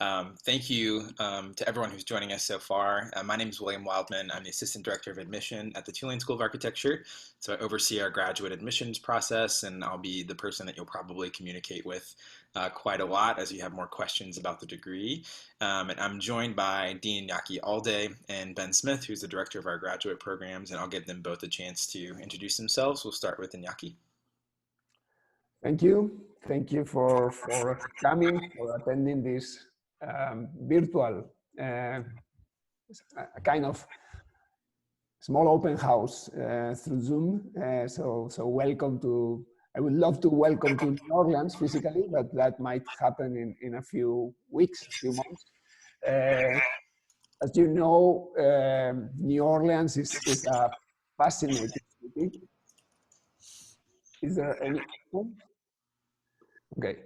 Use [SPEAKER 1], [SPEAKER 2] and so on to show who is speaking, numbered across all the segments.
[SPEAKER 1] Thank you to everyone who's joining us so far. My name is William Wildman. I'm the Assistant Director of Admission at the Tulane School of Architecture. So I oversee our graduate admissions process, and I'll be the person that you'll probably communicate with quite a lot as you have more questions about the degree. And I'm joined by Dean Yaki Alday and Ben Smith, who's the Director of our graduate programs, and I'll give them both a chance to introduce themselves. We'll start with Iñaki.
[SPEAKER 2] Thank you. Thank you for coming, for attending this virtual, a kind of small open house through Zoom. So welcome to, I would love to welcome to New Orleans physically, but that might happen in a few weeks, few months. As you know, New Orleans is a fascinating city. Is there any? Okay.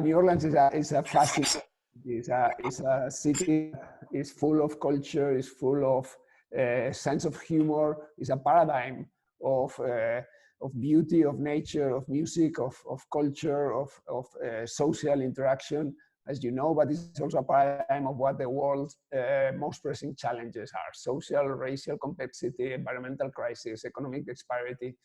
[SPEAKER 2] New Orleans is a fascinating, is a city that is full of culture, is full of sense of humor, is a paradigm of beauty, of nature, of music, of culture, of social interaction, as you know, but it's also a paradigm of what the world's most pressing challenges are: social, racial complexity, environmental crisis, economic disparity,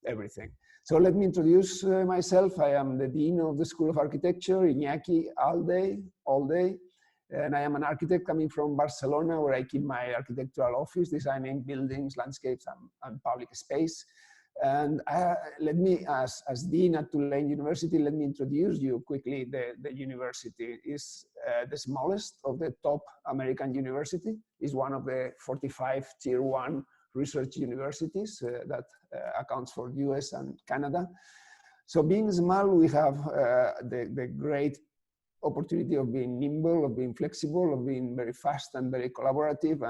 [SPEAKER 2] everything. So let me introduce myself. I am the Dean of the School of Architecture, Iñaki Alday, and I am an architect coming from Barcelona, where I keep my architectural office, designing buildings, landscapes, and public space. And let me, as Dean at Tulane University, let me introduce you quickly. The university is the smallest of the top American university, is one of the 45 Tier 1 research universities that accounts for US and Canada. So being small, we have the great opportunity of being nimble, of being flexible, of being very fast and very collaborative.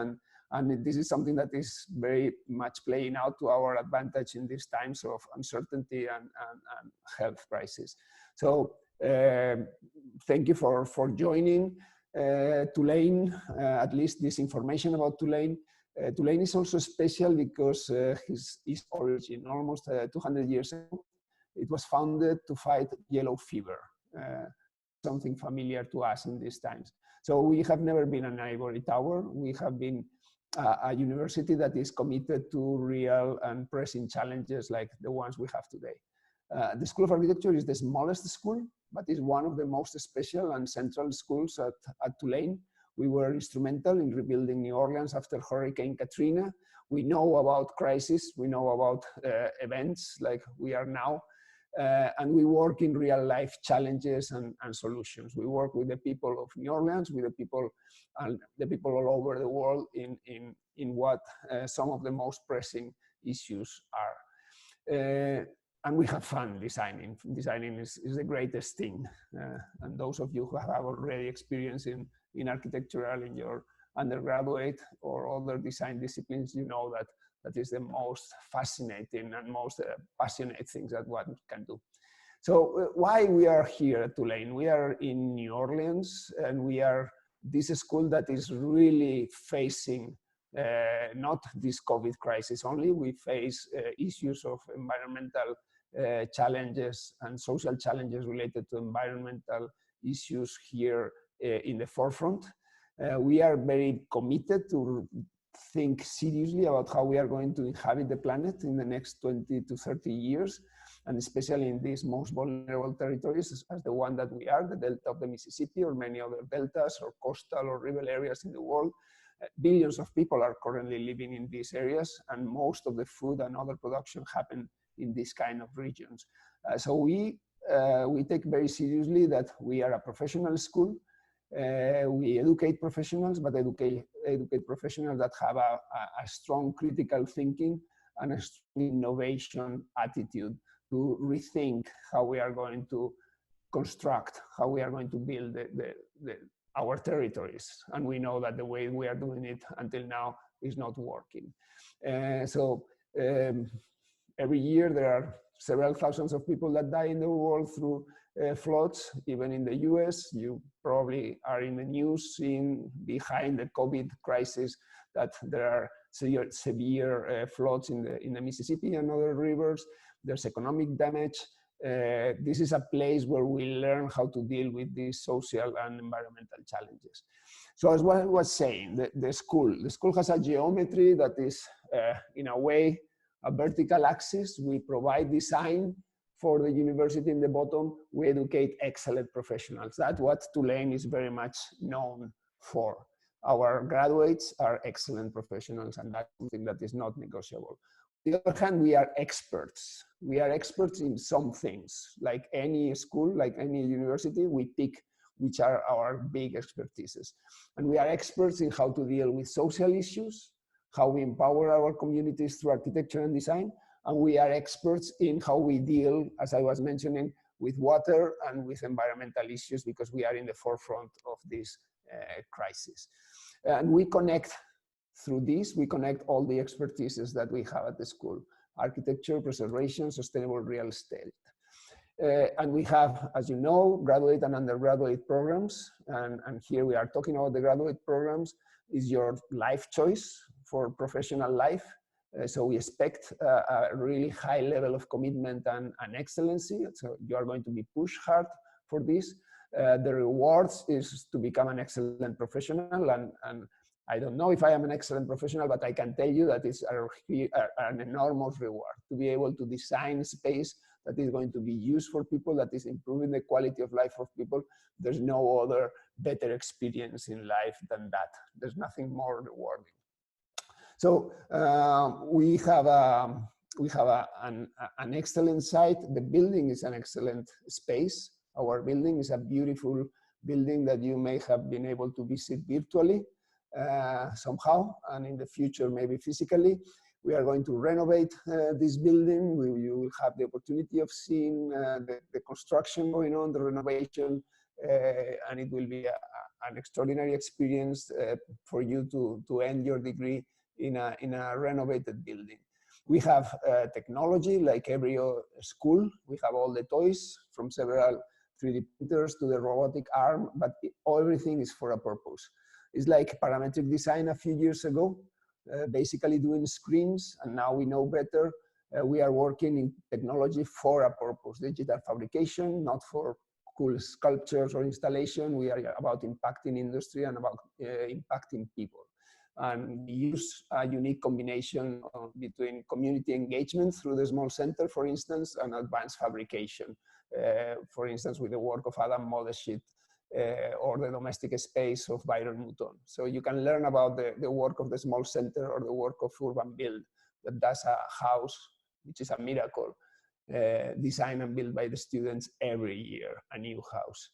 [SPEAKER 2] And this is something that is very much playing out to our advantage in these times of uncertainty and health crisis. So thank you for joining Tulane, at least this information about Tulane. Tulane is also special because his origin, almost 200 years ago, it was founded to fight yellow fever, something familiar to us in these times. So we have never been an ivory tower. We have been a university that is committed to real and pressing challenges like the ones we have today. The School of Architecture is the smallest school, but is one of the most special and central schools at Tulane. We were instrumental in rebuilding New Orleans after Hurricane Katrina. We know about crisis, we know about events like we are now, and we work in real life challenges and solutions. We work with the people of New Orleans, with the people all over the world in what some of the most pressing issues are. And we have fun designing. Designing is the greatest thing. And those of you who have already experience in architectural, in your undergraduate or other design disciplines, you know that that is the most fascinating and most passionate things that one can do. So why we are here at Tulane? We are in New Orleans, and we are this school that is really facing not this COVID crisis only. We face issues of environmental challenges and social challenges related to environmental issues here in the forefront. We are very committed to think seriously about how we are going to inhabit the planet in the next 20 to 30 years, and especially in these most vulnerable territories as the one that we are, the Delta of the Mississippi or many other deltas or coastal or river areas in the world. Billions of people are currently living in these areas, and most of the food and other production happen in these kind of regions. So we take very seriously that we are a professional school. We educate professionals, but educate professionals that have a strong critical thinking and a strong innovation attitude to rethink how we are going to construct, how we are going to build our territories. And we know that the way we are doing it until now is not working. Every year there are several thousands of people that die in the world through floods, even in the US. You probably are in the news seeing behind the COVID crisis that there are severe floods in the Mississippi and other rivers. There's economic damage. This is a place where we learn how to deal with these social and environmental challenges. So as I was saying, the school has a geometry that is, in a way, a vertical axis. We provide design for the university in the bottom. We educate excellent professionals. That's what Tulane is very much known for. Our graduates are excellent professionals, and that's something that is not negotiable. On the other hand, we are experts. We are experts in some things. Like any school, like any university, we pick which are our big expertises. And we are experts in how to deal with social issues, how we empower our communities through architecture and design, and we are experts in how we deal, as I was mentioning, with water and with environmental issues, because we are in the forefront of this crisis. And we connect, through this, we connect all the expertises that we have at the school: architecture, preservation, sustainable real estate. And we have, as you know, graduate and undergraduate programs. And here we are talking about the graduate programs. Is your life choice for professional life. So we expect a really high level of commitment and excellency. So you are going to be pushed hard for this. The rewards is to become an excellent professional. And I don't know if I am an excellent professional, but I can tell you that it's an enormous reward to be able to design space that is going to be used for people, that is improving the quality of life of people. There's no other better experience in life than that. There's nothing more rewarding. So we have an excellent site. The building is an excellent space. Our building is a beautiful building that you may have been able to visit virtually somehow, and in the future maybe physically. We are going to renovate this building. You will have the opportunity of seeing the construction going on, the renovation, and it will be an extraordinary experience for you to end your degree in a renovated building. We have technology like every school. We have all the toys, from several 3D printers to the robotic arm, but everything is for a purpose. It's like parametric design a few years ago, basically doing screens, and now we know better. We are working in technology for a purpose: digital fabrication, not for cool sculptures or installation. We are about impacting industry and about impacting people. And we use a unique combination between community engagement through the small center, for instance, and advanced fabrication. For instance, with the work of Adam Modeshit, or the domestic space of Byron Mouton. So you can learn about the work of the small center or the work of Urban Build, that does a house, which is a miracle, designed and built by the students every year, a new house.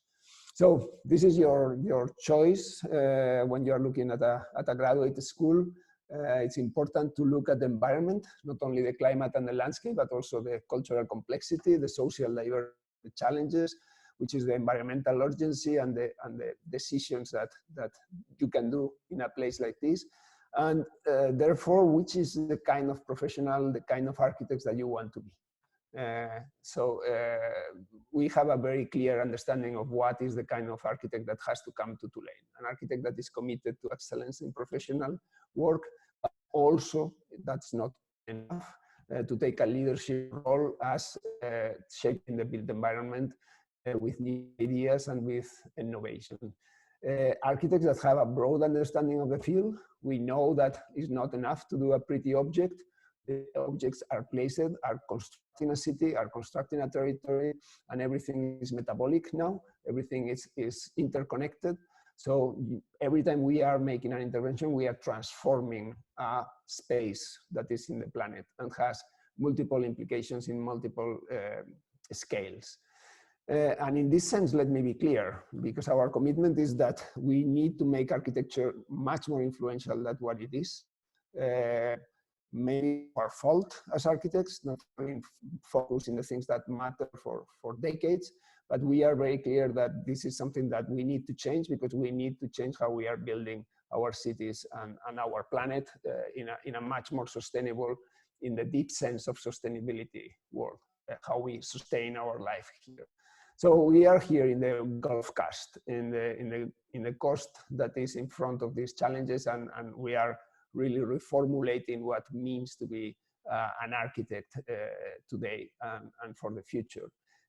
[SPEAKER 2] So this is your choice when you are looking at a graduate school. It's important to look at the environment, not only the climate and the landscape, but also the cultural complexity, the social diversity, the challenges, which is the environmental urgency and the decisions that you can do in a place like this. And therefore, which is the kind of professional, the kind of architects that you want to be. So we have a very clear understanding of what is the kind of architect that has to come to Tulane. An architect that is committed to excellence in professional work, but also that's not enough to take a leadership role as shaping the built environment with new ideas and with innovation. Architects that have a broad understanding of the field. We know that it's not enough to do a pretty object. The objects are placed, are constructing a city, are constructing a territory, and everything is metabolic now. Everything is interconnected. So every time we are making an intervention, we are transforming a space that is in the planet and has multiple implications in multiple scales. And in this sense, let me be clear, because our commitment is that we need to make architecture much more influential than what it is. Maybe our fault as architects, not having focused in the things that matter for decades, but we are very clear that this is something that we need to change, because we need to change how we are building our cities and our planet in a much more sustainable, in the deep sense of sustainability world, how we sustain our life here. So we are here in the Gulf Coast, in the coast that is in front of these challenges, and we are really reformulating what it means to be an architect today and for the future.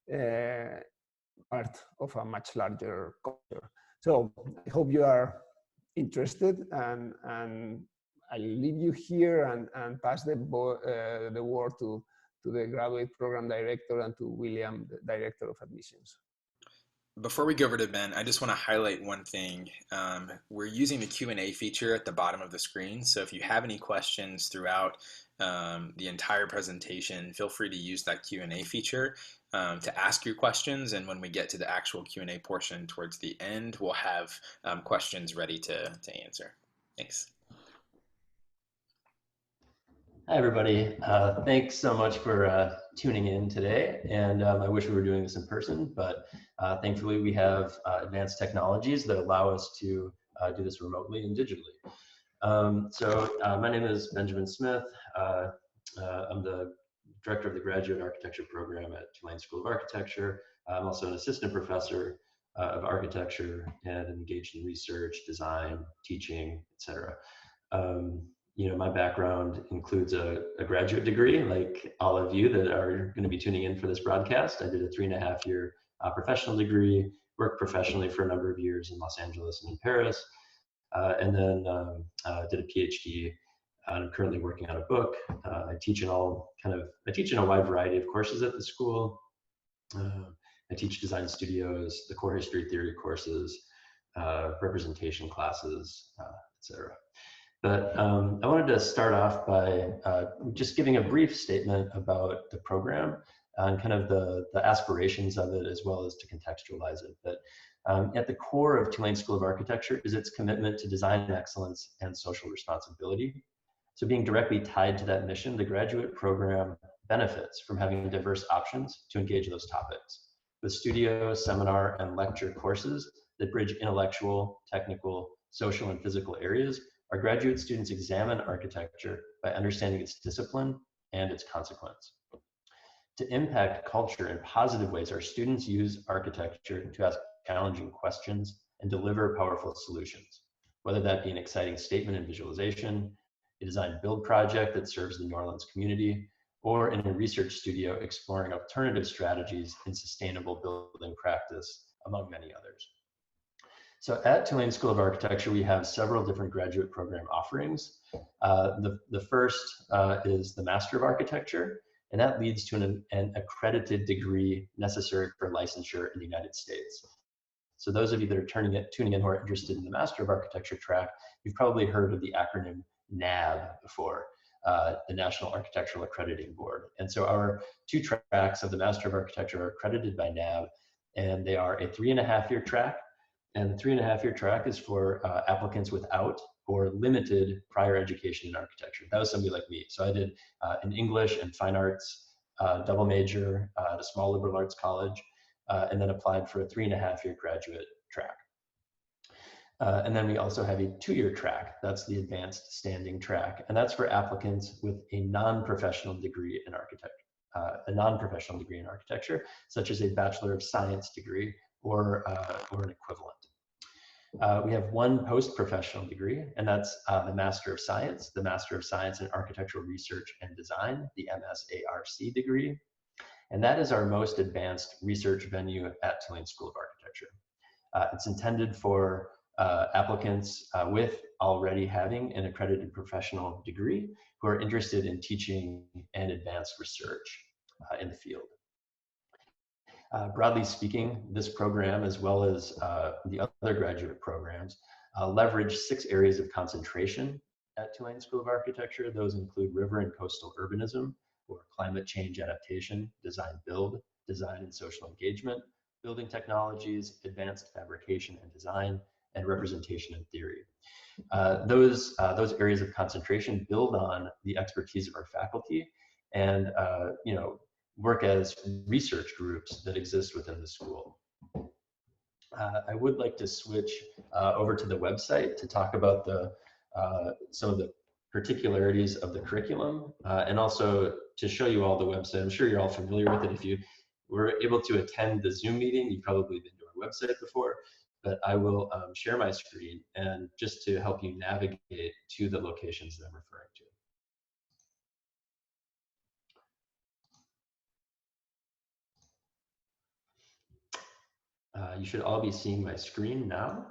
[SPEAKER 2] part of a much larger culture. So I hope you are interested, and I'll leave you here and pass the word to the graduate program director and to William, the director of admissions.
[SPEAKER 1] Before we go over to Ben, I just want to highlight one thing. We're using the Q&A feature at the bottom of the screen, so if you have any questions throughout the entire presentation, feel free to use that Q&A feature to ask your questions, and when we get to the actual Q&A portion towards the end, we'll have questions ready to answer. Thanks.
[SPEAKER 3] Hi, everybody. Thanks so much for tuning in today. And I wish we were doing this in person, but thankfully we have advanced technologies that allow us to do this remotely and digitally. My name is Benjamin Smith. I'm the director of the graduate architecture program at Tulane School of Architecture. I'm also an assistant professor of architecture and engaged in research, design, teaching, etc. You know, my background includes a graduate degree, like all of you that are going to be tuning in for this broadcast. I did a 3.5-year professional degree, worked professionally for a number of years in Los Angeles and in Paris, and then did a PhD. I'm currently working on a book. I teach in a wide variety of courses at the school. I teach design studios, the core history theory courses, representation classes, etc. But I wanted to start off by just giving a brief statement about the program and kind of the aspirations of it, as well as to contextualize it. But at the core of Tulane School of Architecture is its commitment to design excellence and social responsibility. So being directly tied to that mission, the graduate program benefits from having diverse options to engage those topics, with studio, seminar, and lecture courses that bridge intellectual, technical, social, and physical areas. Our graduate students examine architecture by understanding its discipline and its consequence. To impact culture in positive ways, our students use architecture to ask challenging questions and deliver powerful solutions, whether that be an exciting statement and visualization, a design build project that serves the New Orleans community, or in a research studio exploring alternative strategies in sustainable building practice, among many others. So at Tulane School of Architecture, we have several different graduate program offerings. The first is the Master of Architecture, and that leads to an accredited degree necessary for licensure in the United States. So those of you that are tuning in who are interested in the Master of Architecture track, you've probably heard of the acronym NAB before, the National Architectural Accrediting Board. And so our 2 tracks of the Master of Architecture are accredited by NAB, and they are a 3.5-year track. And the 3.5-year track is for applicants without or limited prior education in architecture. That was somebody like me. So I did an English and fine arts double major at a small liberal arts college, and then applied for a 3.5-year graduate track. And then we also have a 2-year track. That's the advanced standing track. And that's for applicants with a non-professional degree in architecture, such as a Bachelor of Science degree or an equivalent. We have one post-professional degree, and that's the Master of Science in Architectural Research and Design, the MSARC degree. And that is our most advanced research venue at Tulane School of Architecture. It's intended for applicants with already having an accredited professional degree who are interested in teaching and advanced research in the field. Broadly speaking, this program, as well as the other graduate programs, leverage 6 areas of concentration at Tulane School of Architecture. Those include river and coastal urbanism, or climate change adaptation, design build, design and social engagement, building technologies, advanced fabrication and design, and representation and theory. Those areas of concentration build on the expertise of our faculty and work as research groups that exist within the school. I would like to switch over to the website to talk about some of the particularities of the curriculum and also to show you all the website. I'm sure you're all familiar with it. If you were able to attend the Zoom meeting, you've probably been to our website before, but I will share my screen and just to help you navigate to the locations that I'm referring to. You should all be seeing my screen now.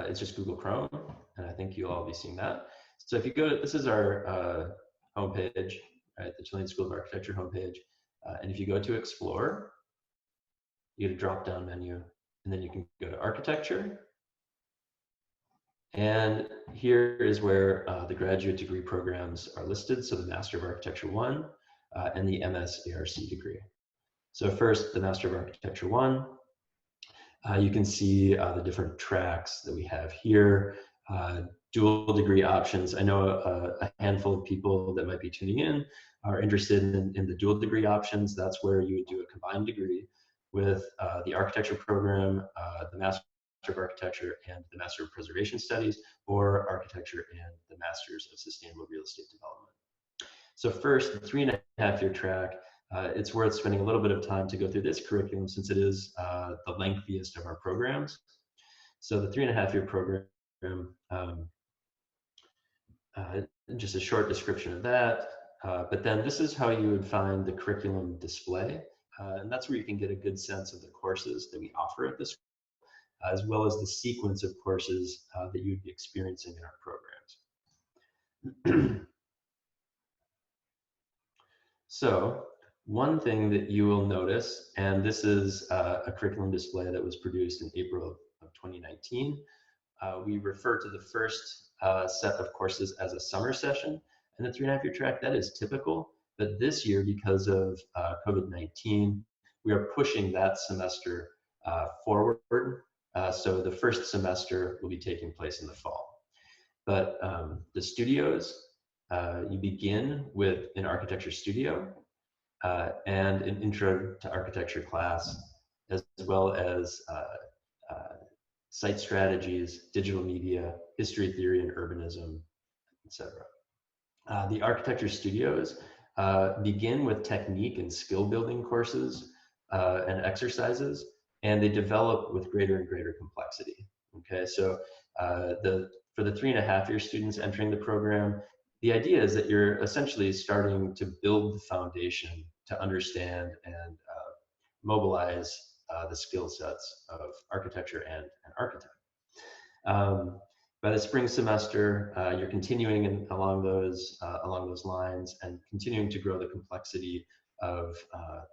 [SPEAKER 3] It's just Google Chrome, and I think you'll all be seeing that. So if you go to, this is our homepage, right, the Chilean School of Architecture homepage. And if you go to Explore, you get a drop-down menu, and then you can go to Architecture. And here is where the graduate degree programs are listed. So the Master of Architecture 1 and the MS-ARC degree. So first, the Master of Architecture 1. You can see the different tracks that we have here, dual degree options. I know a handful of people that might be tuning in are interested in the dual degree options. That's where you would do a combined degree with the architecture program, the Master of Architecture and the Master of Preservation Studies, or architecture and the Masters of Sustainable Real Estate Development. So first, the 3.5-year track, it's worth spending a little bit of time to go through this curriculum since it is the lengthiest of our programs. So the 3.5-year program, just a short description of that. But then this is how you would find the curriculum display. And that's where you can get a good sense of the courses that we offer at this, as well as the sequence of courses that you'd be experiencing in our programs. So one thing that you will notice, and this is a curriculum display that was produced in April of 2019, we refer to the first set of courses as a summer session, and the 3.5-year track, that is typical. But this year, because of COVID-19, we are pushing that semester forward. So the first semester will be taking place in the fall. But the studios, you begin with an architecture studio and an intro to architecture class, as well as site strategies, digital media, history, theory, and urbanism, etc. The architecture studios begin with technique and skill building courses and exercises, and they develop with greater and greater complexity. Okay, so for the 3.5-year students entering the program, the idea is that you're essentially starting to build the foundation to understand and mobilize the skill sets of architecture and an architect. By the spring semester, you're continuing along those lines and continuing to grow the complexity of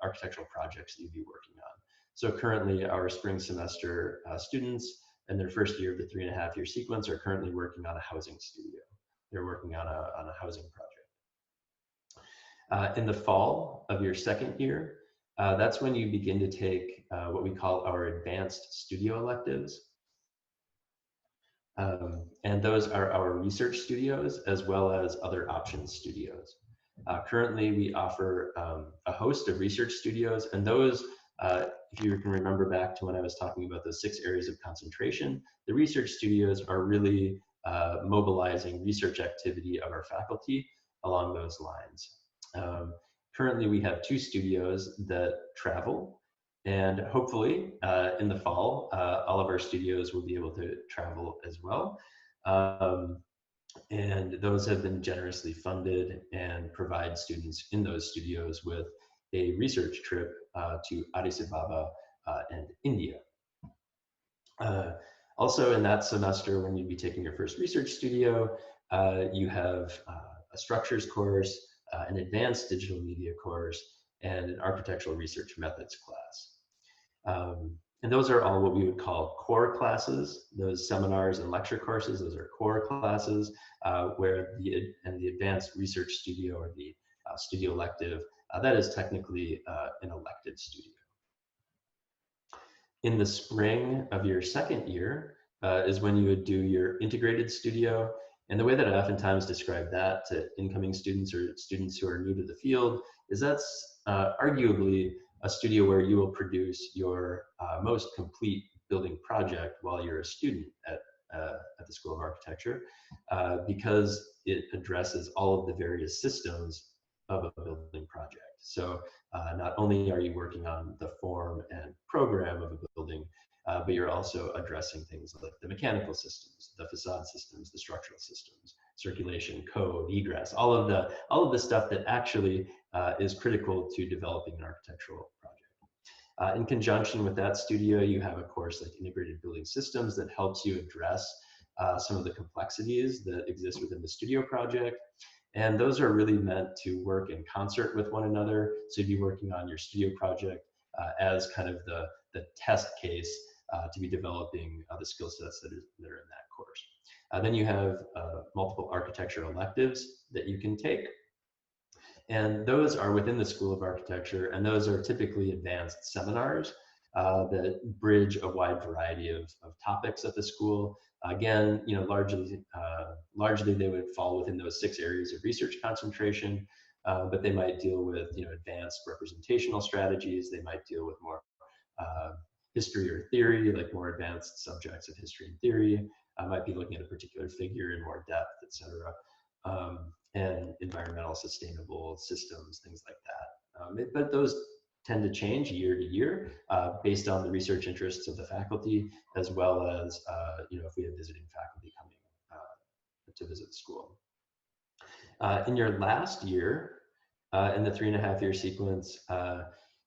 [SPEAKER 3] architectural projects that you'd be working on. So currently, our spring semester students in their first year of the 3.5-year sequence are currently working on a housing studio. They're working on a housing project. In the fall of your second year, that's when you begin to take what we call our advanced studio electives. And those are our research studios as well as other options studios. Currently, we offer a host of research studios, and those, if you can remember back to when I was talking about those 6 areas of concentration, the research studios are really mobilizing research activity of our faculty along those lines. Currently, we have 2 studios that travel, and hopefully in the fall, all of our studios will be able to travel as well. And those have been generously funded and provide students in those studios with a research trip to Addis Ababa and India. Also in that semester, when you'd be taking your first research studio, you have a structures course, an advanced digital media course, and an architectural research methods class. And those are all what we would call core classes. Those seminars and lecture courses, those are core classes, where the advanced research studio or the studio elective, that is technically an elective studio. In the spring of your second year is when you would do your integrated studio. And the way that I oftentimes describe that to incoming students or students who are new to the field is that's arguably a studio where you will produce your most complete building project while you're a student at the School of Architecture, because it addresses all of the various systems of a building project. So not only are you working on the form and program of a building, but you're also addressing things like the mechanical systems, the facade systems, the structural systems. circulation, code, egress, all of the stuff that actually is critical to developing an architectural project. In conjunction with that studio, you have a course like integrated building systems that helps you address some of the complexities that exist within the studio project. And those are really meant to work in concert with one another. So you'd be working on your studio project as kind of the test case to be developing the skill sets that are in that course. Then you have multiple architecture electives that you can take. And those are within the School of Architecture, and those are typically advanced seminars that bridge a wide variety of topics at the school. Again, largely they would fall within those 6 areas of research concentration, but they might deal with advanced representational strategies. They might deal with more history or theory, like more advanced subjects of history and theory. I might be looking at a particular figure in more depth, etc. And environmental sustainable systems, things like that. But those tend to change year to year based on the research interests of the faculty, as well as if we have visiting faculty coming to visit the school. In your last year, in the 3.5-year sequence,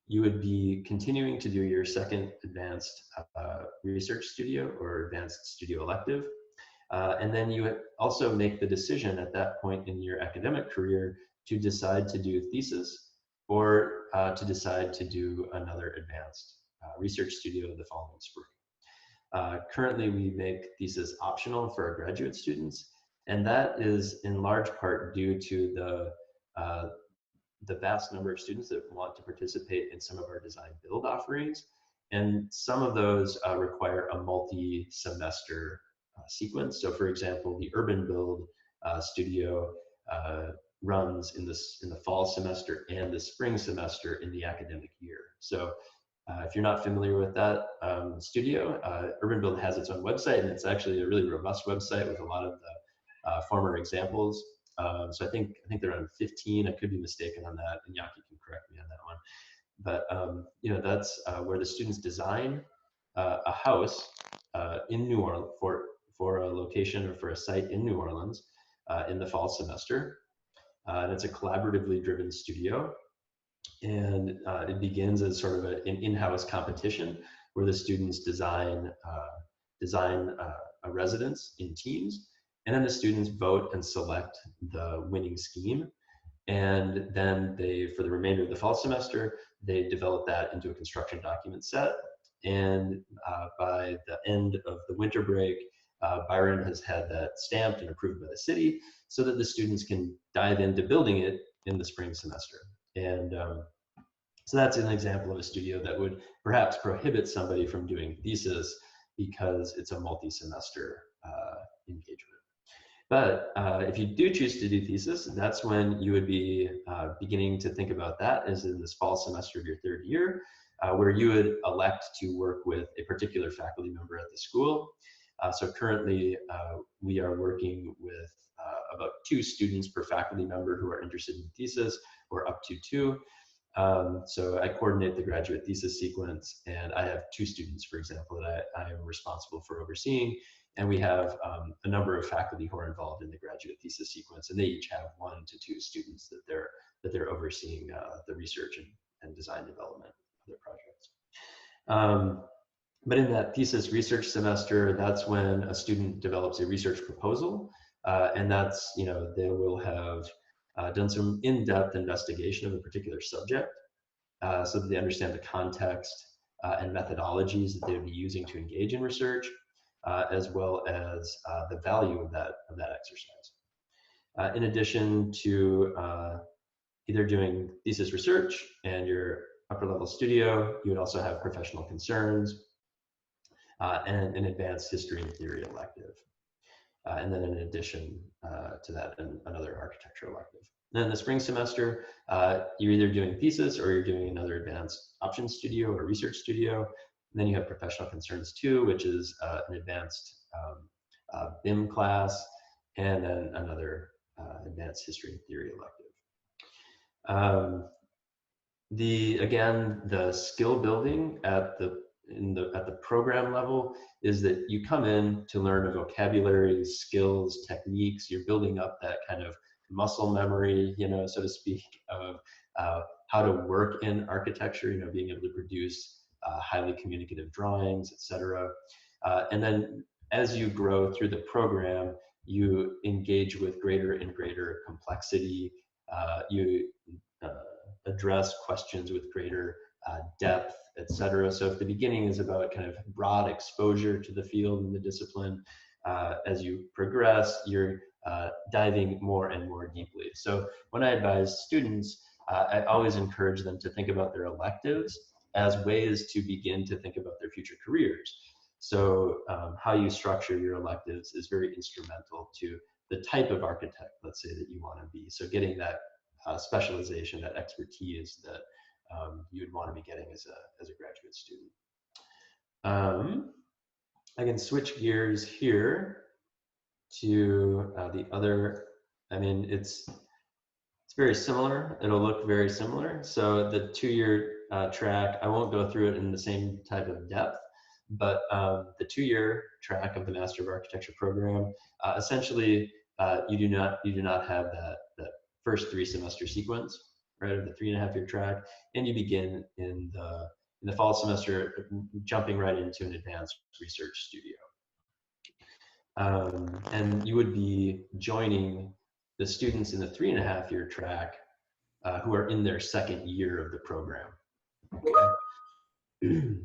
[SPEAKER 3] you would be continuing to do your second advanced research studio or advanced studio elective. And then you also make the decision at that point in your academic career to decide to do thesis or to decide to do another advanced research studio the following spring. Currently, we make thesis optional for our graduate students, and that is in large part due to the vast number of students that want to participate in some of our design build offerings. And some of those require a multi-semester sequence. So for example, the urban build studio runs in the fall semester and the spring semester in the academic year. So if you're not familiar with that studio, Urban Build has its own website, and it's actually a really robust website with a lot of the former examples. So I think they're around 15. I could be mistaken on that, and Yaki can correct me on that one. But that's where the students design a house in New Orleans for a location or for a site in New Orleans in the fall semester. And it's a collaboratively driven studio. And it begins as sort of an in-house competition where the students design a residence in teams. And then the students vote and select the winning scheme. And then for the remainder of the fall semester, they develop that into a construction document set. And by the end of the winter break, Byron has had that stamped and approved by the city so that the students can dive into building it in the spring semester. And so that's an example of a studio that would perhaps prohibit somebody from doing thesis because it's a multi-semester engagement. But if you do choose to do thesis, that's when you would be beginning to think about that as in this fall semester of your 3rd year, where you would elect to work with a particular faculty member at the school. So currently, we are working with about 2 students per faculty member who are interested in thesis, or up to 2. So I coordinate the graduate thesis sequence, and I have 2 students, for example, that I am responsible for overseeing. And we have a number of faculty who are involved in the graduate thesis sequence, and they each have 1 to 2 students that they're overseeing the research and design development of their projects. But in that thesis research semester, that's when a student develops a research proposal, and that's, they will have done some in-depth investigation of a particular subject so that they understand the context and methodologies that they would be using to engage in research, as well as the value of that exercise. In addition to either doing thesis research and your upper level studio, you would also have professional concerns and an advanced history and theory elective. And then in addition to that, another architecture elective. Then in the spring semester, you're either doing thesis or you're doing another advanced options studio or research studio. And then you have professional concerns too, which is an advanced BIM class, and then another advanced history and theory elective. Again, the skill building at at the program level is that you come in to learn a vocabulary, skills, techniques. You're building up that kind of muscle memory, so to speak, of how to work in architecture, being able to produce highly communicative drawings, etc. And then as you grow through the program, you engage with greater and greater complexity. You address questions with greater depth, etc. So if the beginning is about kind of broad exposure to the field and the discipline, as you progress, you're diving more and more deeply. So when I advise students, I always encourage them to think about their electives as ways to begin to think about their future careers. So how you structure your electives is very instrumental to the type of architect, let's say, that you want to be. So getting that specialization, that expertise that you'd want to be getting as a graduate student. I can switch gears here to the other. I mean, it's very similar. It'll look very similar. So the 2-year track, I won't go through it in the same type of depth, but the 2-year track of the Master of Architecture program, essentially, you do not have that first 3-semester sequence, right, of the 3.5-year track, and you begin in the fall semester, jumping right into an advanced research studio. And you would be joining the students in the 3.5-year track who are in their 2nd year of the program. Okay.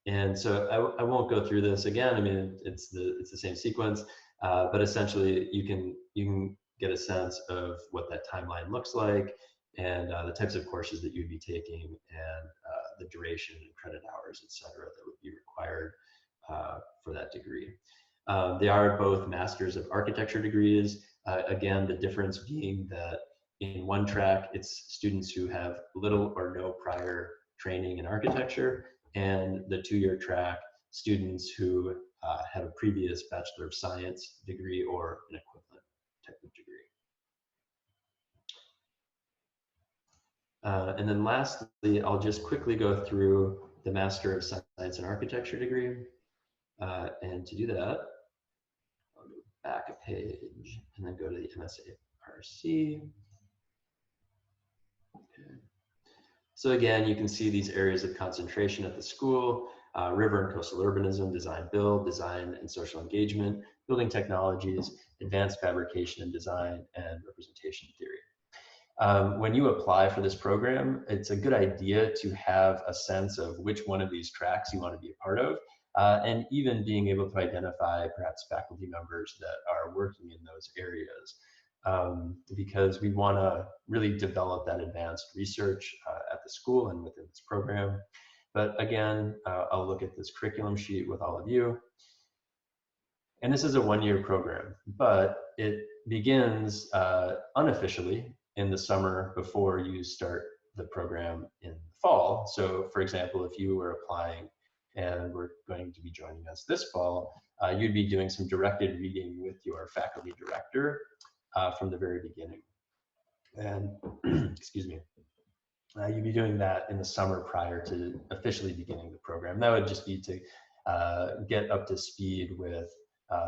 [SPEAKER 3] And so I won't go through this again. I mean, it's the same sequence, but essentially you can get a sense of what that timeline looks like and the types of courses that you'd be taking and the duration and credit hours, et cetera, that would be required for that degree. They are both Masters of Architecture degrees. Again, the difference being that in one track, it's students who have little or no prior training in architecture, and the 2-year track, students who have a previous Bachelor of Science degree or an equivalent type of degree. And then lastly, I'll just quickly go through the Master of Science in Architecture degree. And to do that, I'll go back a page and then go to the MSA-RC. Okay. So again, you can see these areas of concentration at the school: river and coastal urbanism, design build, design and social engagement, building technologies, advanced fabrication and design, and representation theory. When you apply for this program, it's a good idea to have a sense of which one of these tracks you want to be a part of, and even being able to identify perhaps faculty members that are working in those areas, because we want to really develop that advanced research at the school and within this program. But again, I'll look at this curriculum sheet with all of you. And this is a 1-year program, but it begins unofficially in the summer before you start the program in the fall. So for example, if you were applying and were going to be joining us this fall, you'd be doing some directed reading with your faculty director from the very beginning. And excuse me, you'd be doing that in the summer prior to officially beginning the program. That would just be to get up to speed with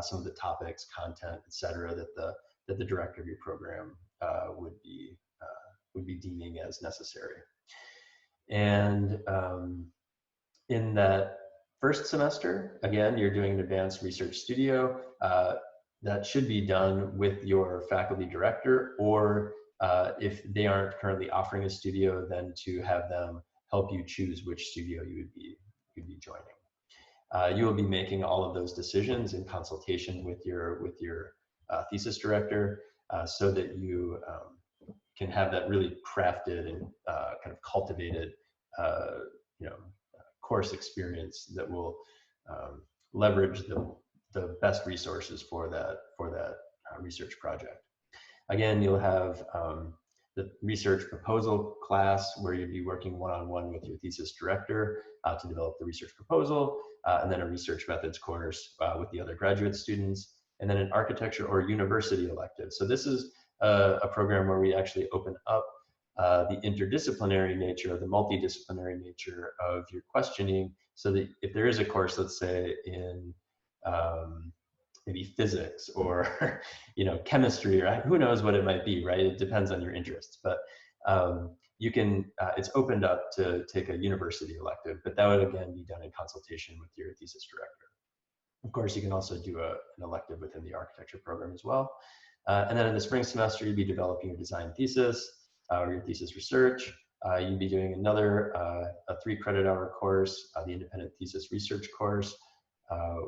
[SPEAKER 3] some of the topics, content, et cetera, that the director of your program would be deeming as necessary. And in that first semester, again, you're doing an advanced research studio. That should be done with your faculty director, or if they aren't currently offering a studio, then to have them help you choose which studio you'd be joining. You will be making all of those decisions in consultation with your thesis director, so that you can have that really crafted and kind of cultivated, course experience that will leverage the best resources for that research project. Again, you'll have the research proposal class where you'll be working one-on-one with your thesis director to develop the research proposal, and then a research methods course with the other graduate students, and then an architecture or university elective. So this is a program where we actually open up the interdisciplinary nature, the multidisciplinary nature of your questioning so that if there is a course, let's say in maybe physics or chemistry, or who knows what it might be, right? It depends on your interests, but you can, it's opened up to take a university elective, but that would again be done in consultation with your thesis director. Of course, you can also do an elective within the architecture program as well. And then in the spring semester, you'd be developing your design thesis or your thesis research. You'd be doing another a 3-credit-hour course, the independent thesis research course,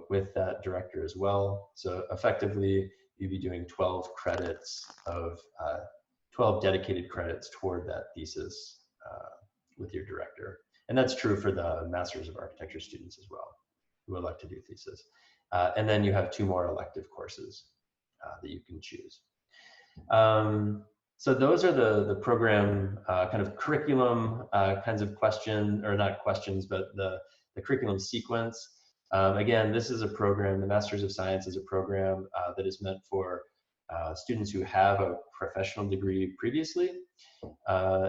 [SPEAKER 3] with that director as well. So effectively, you'd be doing 12 credits of 12 dedicated credits toward that thesis with your director. And that's true for the Masters of Architecture students as well, who would like to do thesis. And then you have 2 more elective courses that you can choose. So those are the program kind of curriculum kinds of questions, or not questions, but the curriculum sequence. Again, this is a program, the Masters of Science is a program that is meant for students who have a professional degree previously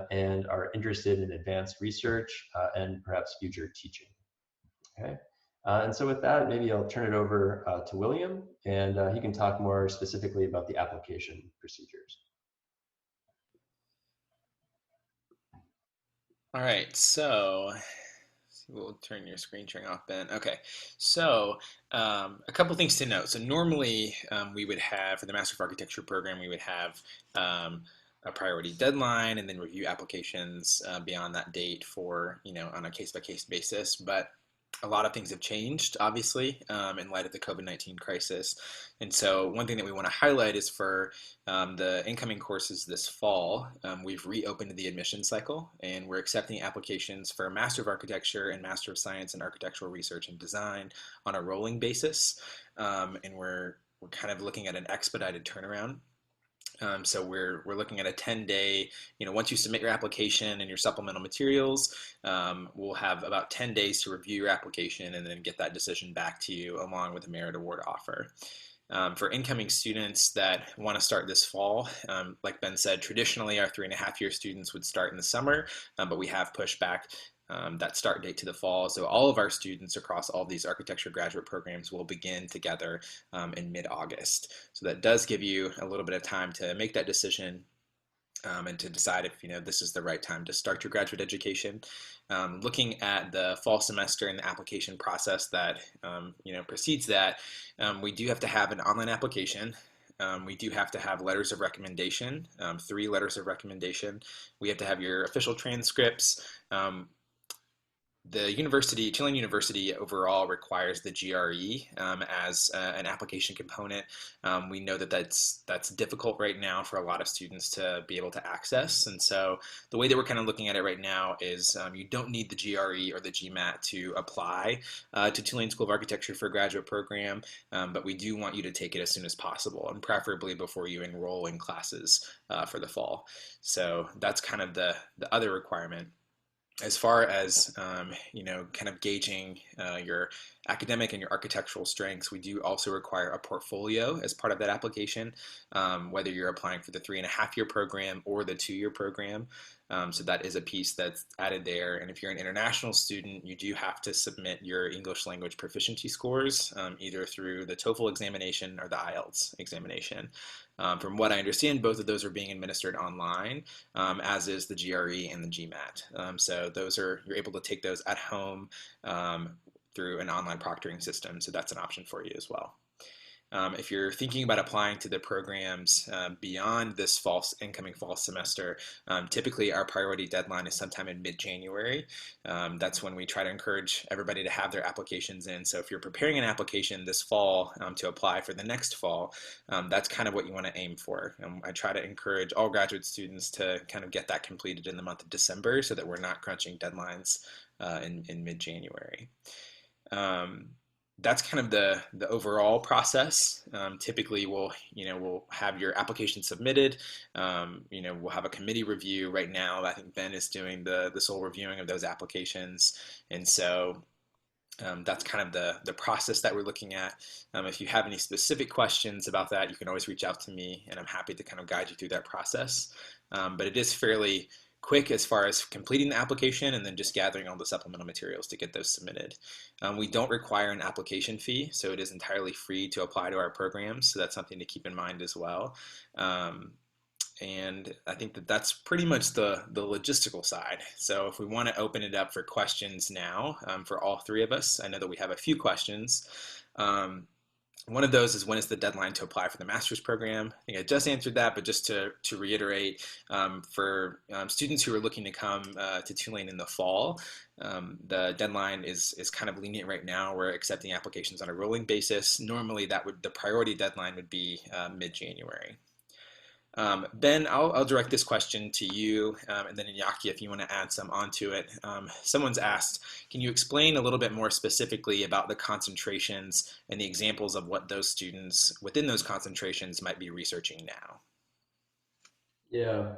[SPEAKER 3] and are interested in advanced research and perhaps future teaching. Okay. And so with that, maybe I'll turn it over to William, and he can talk more specifically about the application procedures.
[SPEAKER 1] All right, so we'll turn your screen sharing off, Ben. Okay, so a couple things to note. So normally we would have, for the Master of Architecture program, we would have a priority deadline and then review applications beyond that date for, on a case-by-case basis. But a lot of things have changed, obviously, in light of the COVID-19 crisis. And so one thing that we want to highlight is for the incoming courses this fall, we've reopened the admission cycle, and we're accepting applications for Master of Architecture and Master of Science in Architectural Research and Design on a rolling basis. And we're kind of looking at an expedited turnaround. So we're looking at a 10-day, once you submit your application and your supplemental materials, we'll have about 10 days to review your application and then get that decision back to you along with a merit award offer. For incoming students that want to start this fall, like Ben said, traditionally our 3.5-year students would start in the summer, but we have pushed back that start date to the fall. So all of our students across all these architecture graduate programs will begin together in mid-August. So that does give you a little bit of time to make that decision and to decide if this is the right time to start your graduate education. Looking at the fall semester and the application process that precedes that, we do have to have an online application. We do have to have letters of recommendation, 3 letters of recommendation. We have to have your official transcripts. The university, Chilean University overall requires the GRE as an application component. We know that that's difficult right now for a lot of students to be able to access. And so the way that we're kind of looking at it right now is you don't need the GRE or the GMAT to apply to Tulane School of Architecture for a graduate program, but we do want you to take it as soon as possible, and preferably before you enroll in classes for the fall. So that's kind of the other requirement. As far as kind of gauging your academic and your architectural strengths, we do also require a portfolio as part of that application, whether you're applying for the 3.5-year program or the 2-year program. So that is a piece that's added there. And if you're an international student, you do have to submit your English language proficiency scores, either through the TOEFL examination or the IELTS examination. From what I understand, both of those are being administered online, as is the GRE and the GMAT. So you're able to take those at home through an online proctoring system. So that's an option for you as well. If you're thinking about applying to the programs beyond this incoming fall semester, typically our priority deadline is sometime in mid-January. That's when we try to encourage everybody to have their applications in. So if you're preparing an application this fall to apply for the next fall, that's kind of what you want to aim for. I try to encourage all graduate students to kind of get that completed in the month of December so that we're not crunching deadlines in mid-January. That's kind of the overall process. Typically, we'll have your application submitted. We'll have a committee review. Right now, I think Ben is doing the sole reviewing of those applications, and so that's kind of the process that we're looking at. If you have any specific questions about that, you can always reach out to me, and I'm happy to kind of guide you through that process. But it is fairly quick as far as completing the application and then just gathering all the supplemental materials to get those submitted. We don't require an application fee, so it is entirely free to apply to our programs, so that's something to keep in mind as well. And I think that that's pretty much the logistical side. So if we want to open it up for questions now for all three of us, I know that we have a few questions. One of those is, when is the deadline to apply for the master's program? I think I just answered that, but just to reiterate, for students who are looking to come to Tulane in the fall, the deadline is kind of lenient right now. We're accepting applications on a rolling basis. Normally, the priority deadline would be mid-January. Ben, I'll direct this question to you, and then Iñaki, if you want to add some onto it. Someone's asked, can you explain a little bit more specifically about the concentrations and the examples of what those students within those concentrations might be researching now?
[SPEAKER 3] Yeah.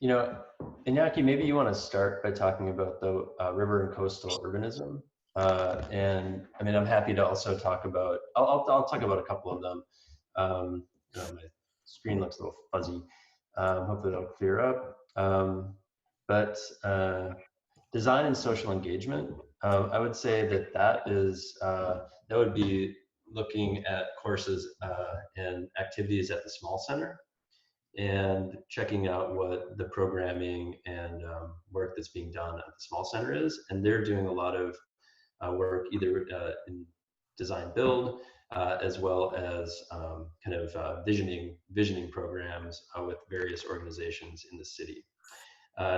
[SPEAKER 3] You know, Iñaki, maybe you want to start by talking about the river and coastal urbanism. And I mean, I'm happy to also talk about, I'll talk about a couple of them. You know, my screen looks a little fuzzy. Hopefully that'll clear up. But design and social engagement, I would say that would be looking at courses and activities at the small center and checking out what the programming and work that's being done at the small center is. And they're doing a lot of work either in design build as well as kind of visioning programs with various organizations in the city.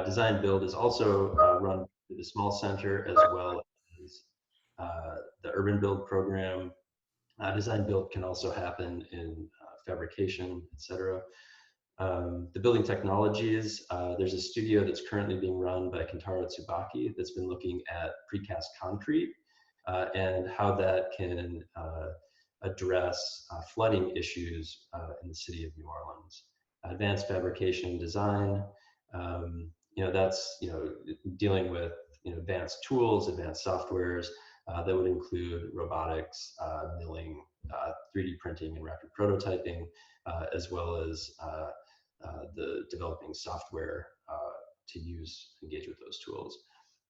[SPEAKER 3] Design build is also run through the small center as well as the urban build program. Design build can also happen in fabrication, etc. The building technologies, there's a studio that's currently being run by Kentaro Tsubaki that's been looking at precast concrete and how that can address flooding issues in the city of New Orleans. Advanced fabrication design, you know, that's, you know, dealing with, you know, advanced tools, advanced softwares that would include robotics, milling, 3D printing and rapid prototyping, as well as the developing software to engage with those tools.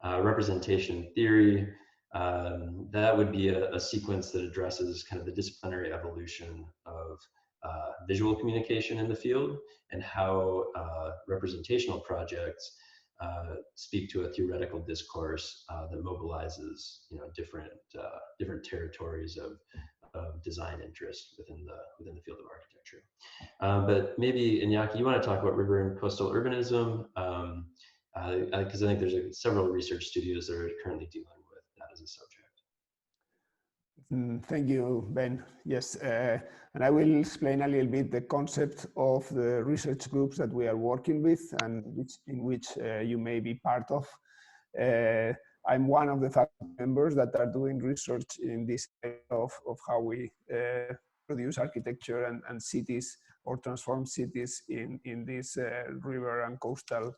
[SPEAKER 3] Representation theory, that would be a sequence that addresses kind of the disciplinary evolution of visual communication in the field and how representational projects speak to a theoretical discourse that mobilizes, you know, different territories of design interest within the field of architecture. But maybe, Iñaki, you want to talk about river and coastal urbanism, because I think there's several research studios that are currently dealing with that as a subject.
[SPEAKER 2] Thank you, Ben. Yes, and I will explain a little bit the concept of the research groups that we are working with and in which you may be part of. I'm one of the faculty members that are doing research in this area of how we produce architecture and cities or transform cities in these river and coastal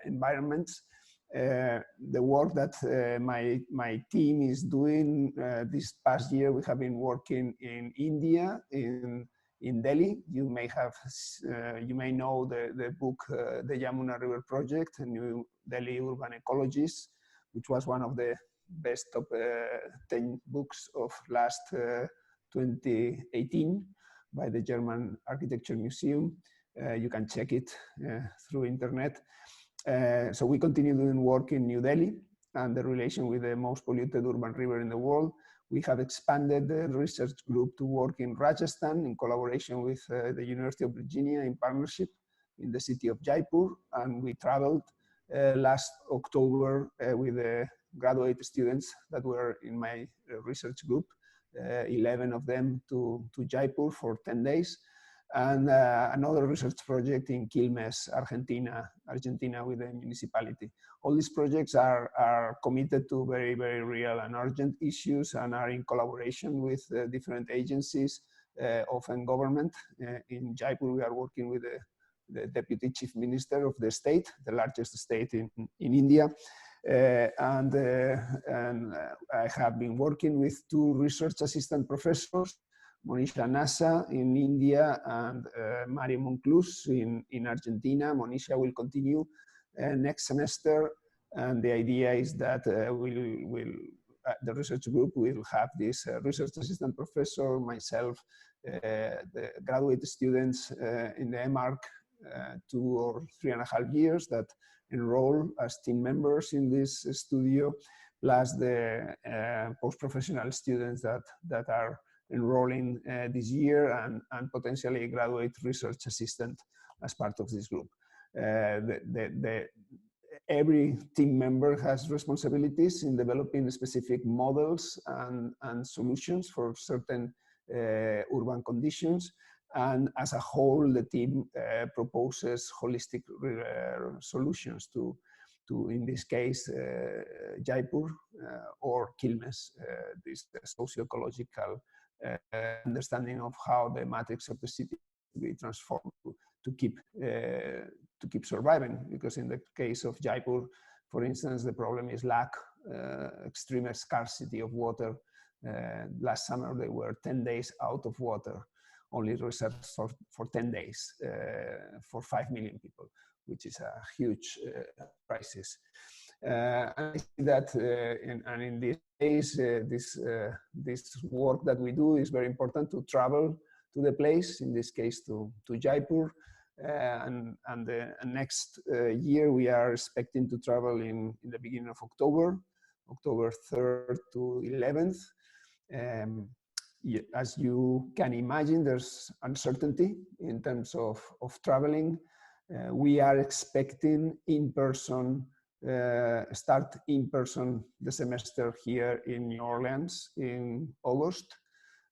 [SPEAKER 2] environments. The work that my team is doing this past year, we have been working in India, in Delhi. You may know the book, The Yamuna River Project, New Delhi Urban Ecologies, which was one of the best top 10 books of last 2018 by the German Architecture Museum. You can check it through internet. So we continue doing work in New Delhi and the relation with the most polluted urban river in the world. We have expanded the research group to work in Rajasthan in collaboration with the University of Virginia in partnership in the city of Jaipur. And we traveled last October with the graduate students that were in my research group, 11 of them to Jaipur for 10 days. And another research project in Quilmes, Argentina with the municipality. All these projects are committed to very, very real and urgent issues and are in collaboration with different agencies, often government. In Jaipur, we are working with the Deputy Chief Minister of the state, the largest state in India. And I have been working with 2 research assistant professors Monisha Nasa in India, and Mario Monclús in Argentina. Monisha will continue next semester, and the idea is that the research group will have this research assistant professor, myself, the graduate students in the MArC 2 or 3.5 years that enroll as team members in this studio, plus the post-professional students that are enrolling this year, and potentially graduate research assistant as part of this group. Every team member has responsibilities in developing specific models and solutions for certain urban conditions. And as a whole, the team proposes holistic solutions to, in this case, Jaipur or Quilmes, this socio-ecological understanding of how the matrix of the city will be transformed to keep surviving. Because in the case of Jaipur, for instance, the problem is extreme scarcity of water. Last summer, they were 10 days out of water, only reserved for 10 days for 5 million people, which is a huge crisis. I see that, in this case, this work that we do is very important to travel to the place, in this case to Jaipur. And the next year, we are expecting to travel in the beginning of October 3rd to 11th. As you can imagine, there's uncertainty in terms of traveling. We are expecting start in person the semester here in New Orleans in August.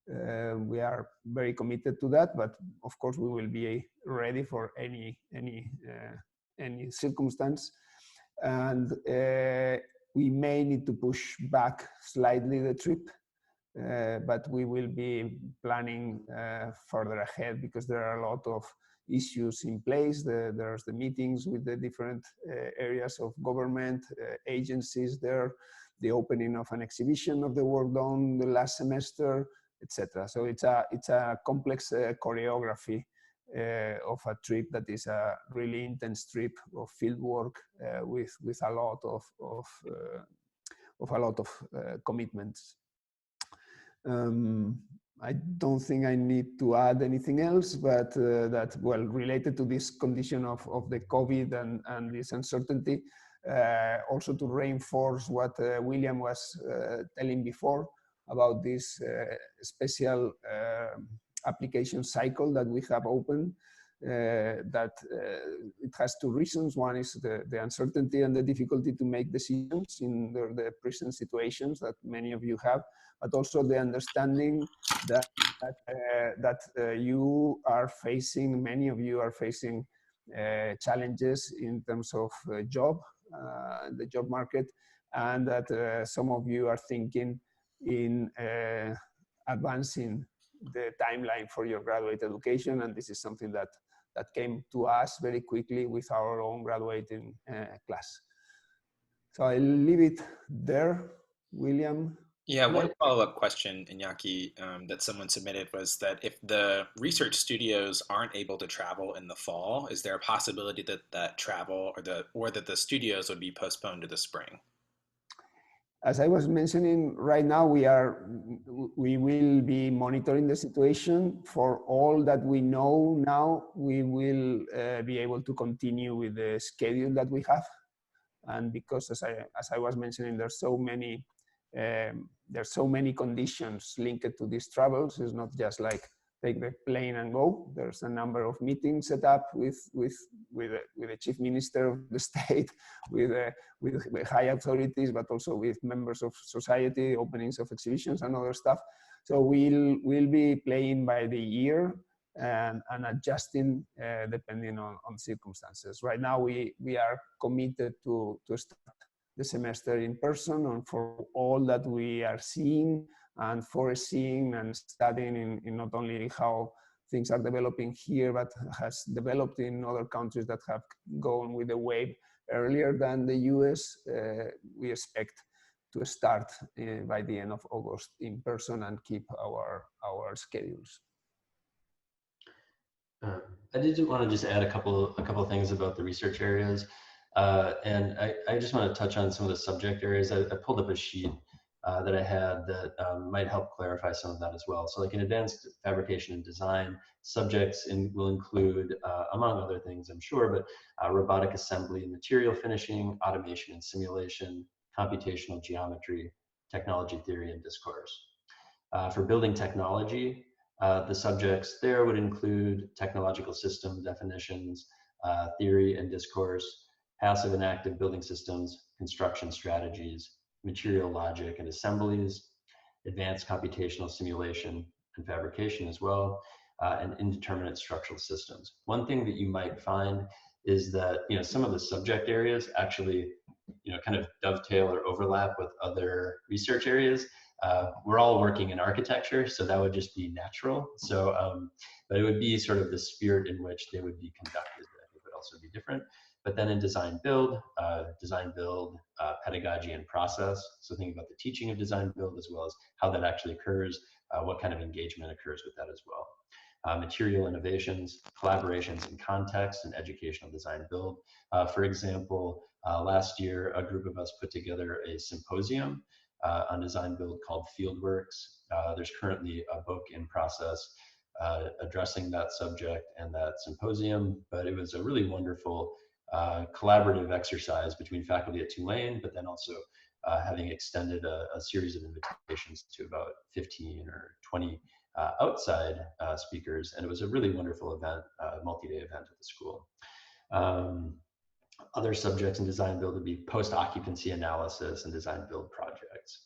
[SPEAKER 2] We are very committed to that, but of course we will be ready for any circumstance, and we may need to push back slightly the trip, but we will be planning further ahead, because there are a lot of issues in place. There's the meetings with the different areas of government, agencies there, the opening of an exhibition of the work done the last semester, etc. So it's a complex choreography of a trip that is a really intense trip of field work with a lot of commitments. I don't think I need to add anything else, but that, well, related to this condition of the COVID and this uncertainty, also to reinforce what William was telling before about this special application cycle that we have opened, that it has two reasons. One is the uncertainty and the difficulty to make decisions in the present situations that many of you have, but also the understanding that you are facing, many of you are facing challenges in terms of the job market, and that some of you are thinking in advancing the timeline for your graduate education, and this is something that came to us very quickly with our own graduating class. So I'll leave it there, William.
[SPEAKER 1] Yeah, one follow-up question, Iñaki, that someone submitted was that if the research studios aren't able to travel in the fall, is there a possibility that travel or that the studios would be postponed to the spring?
[SPEAKER 2] As I was mentioning, right now we will be monitoring the situation. For all that we know now, we will be able to continue with the schedule that we have. And because, as I was mentioning, there's so many conditions linked to these travels. It's not just like take the plane and go. There's a number of meetings set up with the chief minister of the state, with high authorities, but also with members of society, openings of exhibitions and other stuff. So we'll be playing by the ear and adjusting depending on circumstances. Right now, we are committed to start the semester in person, and for all that we are seeing and foreseeing and studying in not only how things are developing here, but has developed in other countries that have gone with the wave earlier than the US, we expect to start by the end of August in person and keep our schedules.
[SPEAKER 3] I did want to just add a couple of things about the research areas, and I just want to touch on some of the subject areas. I pulled up a sheet that I had that might help clarify some of that as well. So like in advanced fabrication and design, subjects will include, among other things, I'm sure, but robotic assembly and material finishing, automation and simulation, computational geometry, technology theory and discourse. For building technology, the subjects there would include technological system definitions, theory and discourse, passive and active building systems, construction strategies, material logic and assemblies, advanced computational simulation and fabrication as well, and indeterminate structural systems. One thing that you might find is that some of the subject areas actually kind of dovetail or overlap with other research areas. We're all working in architecture, so that would just be natural. So, but it would be sort of the spirit in which they would be conducted that I think would also be different. But then in design build, pedagogy and process. So thinking about the teaching of design build as well as how that actually occurs, what kind of engagement occurs with that as well. Material innovations, collaborations in context, and educational design build. For example, last year, a group of us put together a symposium on design build called Fieldworks. There's currently a book in process addressing that subject and that symposium, but it was a really wonderful collaborative exercise between faculty at Tulane, but then also having extended a series of invitations to about 15 or 20 outside speakers, and it was a really wonderful event, multi-day event at the school. Other subjects in design build would be post-occupancy analysis and design build projects.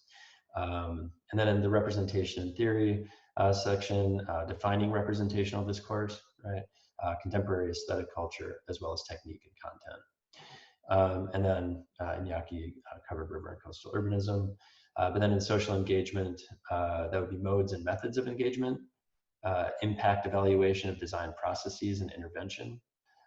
[SPEAKER 3] And then in the representation and theory section, defining representational discourse, right? Contemporary aesthetic culture, as well as technique and content. And then Iñaki covered river and coastal urbanism. But then in social engagement, that would be modes and methods of engagement, impact evaluation of design processes and intervention,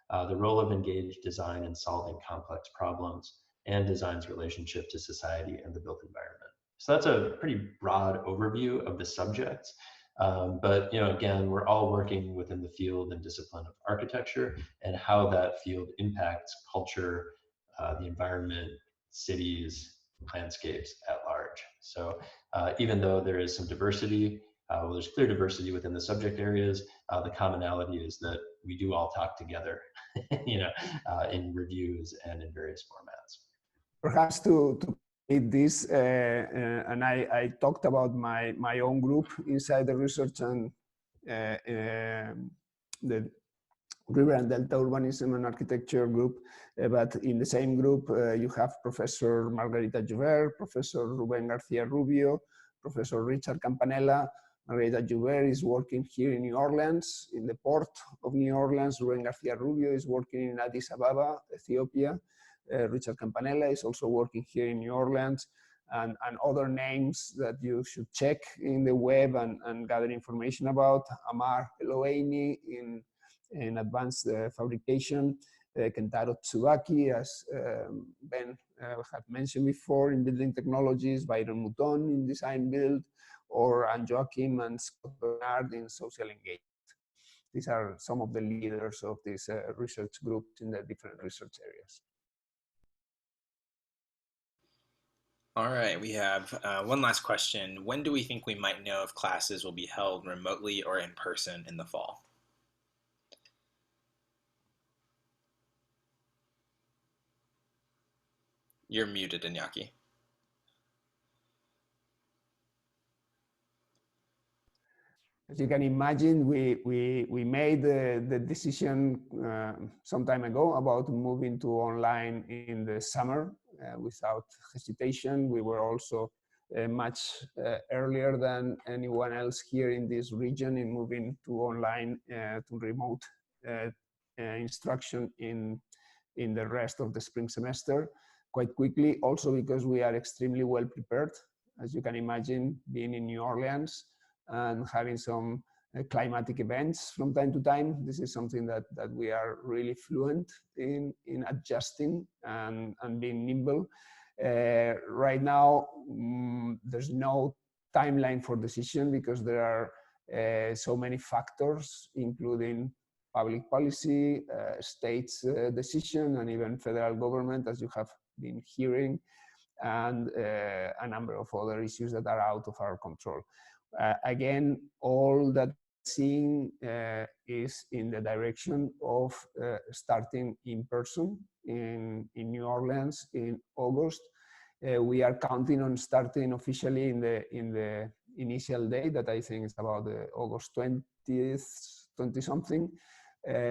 [SPEAKER 3] the role of engaged design in solving complex problems, and design's relationship to society and the built environment. So that's a pretty broad overview of the subjects. But again, we're all working within the field and discipline of architecture and how that field impacts culture, the environment, cities, landscapes at large. So even though there is some diversity, well, there's clear diversity within the subject areas, the commonality is that we do all talk together, in reviews and in various formats.
[SPEAKER 2] Perhaps to complete this, and I talked about my own group inside the research and the River and Delta Urbanism and Architecture group, but in the same group you have Professor Margarita Joubert, Professor Rubén García Rubio, Professor Richard Campanella. Margarita Joubert is working here in New Orleans, in the port of New Orleans. Rubén García Rubio is working in Addis Ababa, Ethiopia. Richard Campanella is also working here in New Orleans, and other names that you should check in the web and gather information about. Amar Eloeni in advanced fabrication, Kentaro Tsubaki, as Ben had mentioned before, in building technologies, Byron Mouton in design build, or Anne Joachim and Scott Bernard in social engagement. These are some of the leaders of these research groups in the different research areas.
[SPEAKER 1] All right, we have one last question. When do we think we might know if classes will be held remotely or in person in the fall? You're muted, Iñaki.
[SPEAKER 2] As you can imagine, we made the decision some time ago about moving to online in the summer without hesitation. We were also much earlier than anyone else here in this region in moving to online to remote instruction in the rest of the spring semester quite quickly, also because we are extremely well prepared. As you can imagine, being in New Orleans and having some climatic events from time to time, this is something that we are really fluent in adjusting and being nimble. Right now, there's no timeline for decision because there are so many factors, including public policy, states' decision, and even federal government, as you have been hearing, and a number of other issues that are out of our control. Again, all that seeing is in the direction of starting in person in New Orleans in August. We are counting on starting officially in the initial day that I think is about August 20th, 20 something.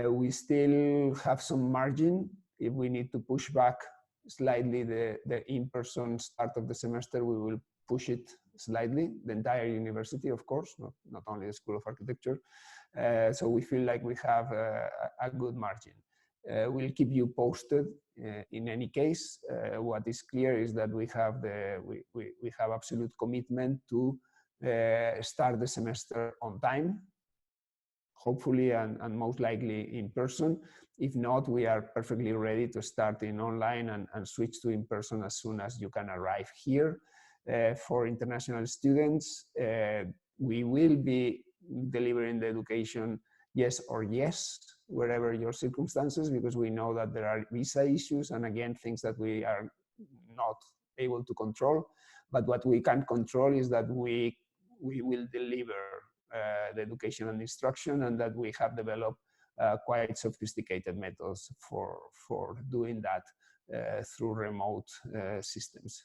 [SPEAKER 2] We still have some margin. If we need to push back slightly the in-person start of the semester, we will push it slightly, the entire university, of course, not only the School of Architecture. So we feel like we have a good margin. We'll keep you posted. In any case, what is clear is that we have absolute commitment to start the semester on time, hopefully and most likely in person. If not, we are perfectly ready to start in online and switch to in person as soon as you can arrive here. For international students, we will be delivering the education yes or yes, wherever your circumstances, because we know that there are visa issues and again, things that we are not able to control. But what we can control is that we will deliver the education and instruction, and that we have developed quite sophisticated methods for doing that through remote systems.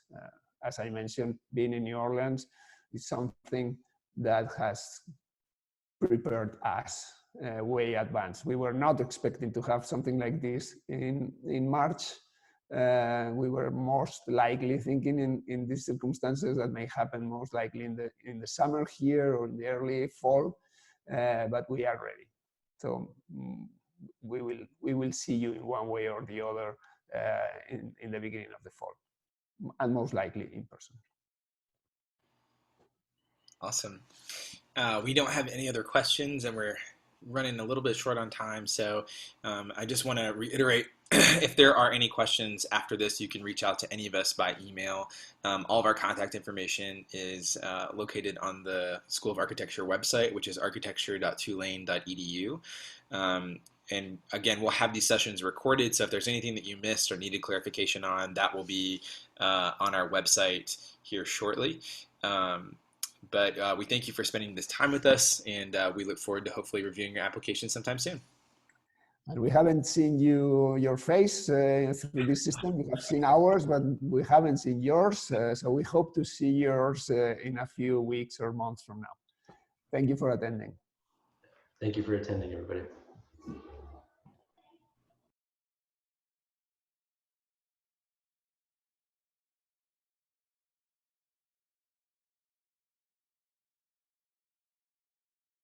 [SPEAKER 2] As I mentioned, being in New Orleans is something that has prepared us way advanced. We were not expecting to have something like this in March. We were most likely thinking in these circumstances that may happen most likely in the summer here or in the early fall, but we are ready. So we will see you in one way or the other in the beginning of the fall, and most likely in person.
[SPEAKER 1] Awesome. We don't have any other questions, and we're running a little bit short on time. So I just want to reiterate, if there are any questions after this, you can reach out to any of us by email. All of our contact information is located on the School of Architecture website, which is architecture.tulane.edu. And again, we'll have these sessions recorded, so if there's anything that you missed or needed clarification on, that will be on our website here shortly. But we thank you for spending this time with us, and we look forward to hopefully reviewing your application sometime soon.
[SPEAKER 2] And we haven't seen your face through this system. We have seen ours, but we haven't seen yours. So we hope to see yours in a few weeks or months from now. Thank you for attending.
[SPEAKER 3] Thank you for attending, everybody.